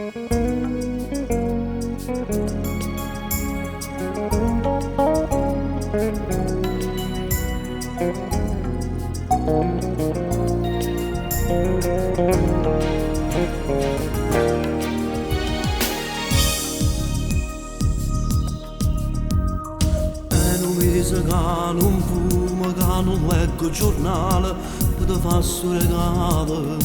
Che non fumo, che non leggo il giornale per te fare sto regalo.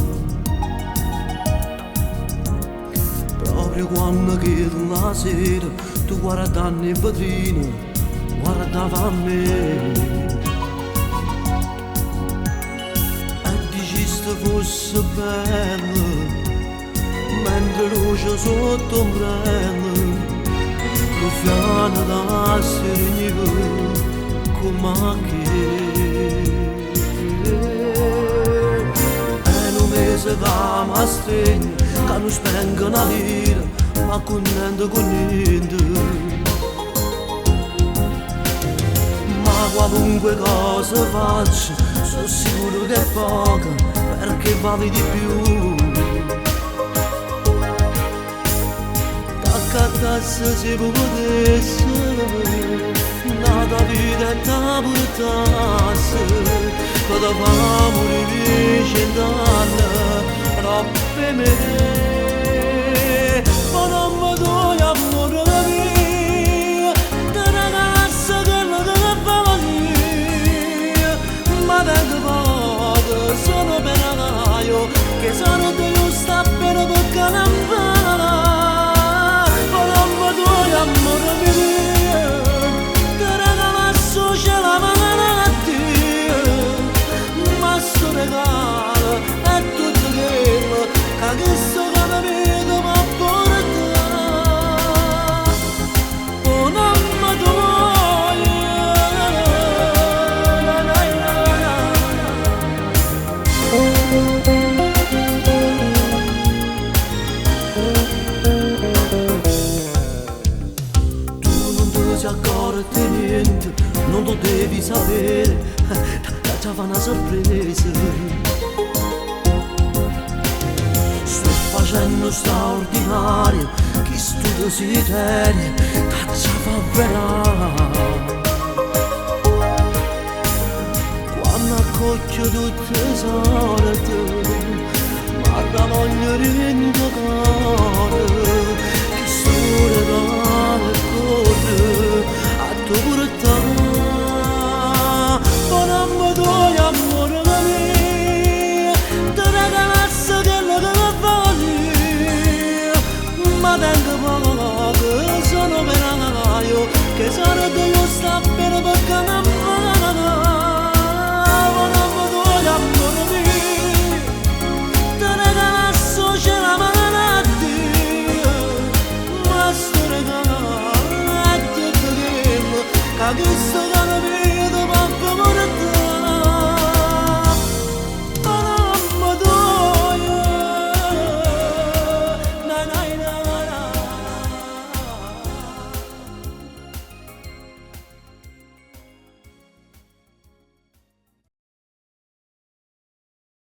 Proprio quando chiedo la sera tu guardando in vetrina, guardava a me e dicesti fosse bello mentre luce sotto ombrello lo fiano da serenivo come che è un mese che mi stringe, che non spengo una lira, ma con niente, ma qualunque cosa faccio, sono sicuro che è poca, perché vale di più. T'accattasse se potesse, nata vita e ta portasse, che da famo di cent'anni, troppe me. Ma non mi doi amore mio, te ragazza che non te ne fa male, ma tanto poco sono penaio, che sono io sta bene perché non va. Ma non mi doi amore mio, c'è la malattia, ma sto regalo è tutto quello che questo capito mi porta. Oh non mi doi, tu non ti sei accorto di niente, non lo devi sapere, già fa una sorpresa. Sto facendo straordinario, chi studia si tiene, caccia fa verrà. Quando accoglio tutte le sorte, ma da voglio ringiocare, chi studia da corre, a tu portare. Sono penaio, che sono io sta bene perché non va. Ma non mi doi amore mio, te regalasso c'è la malattia, ma sto regalo è tutto quello che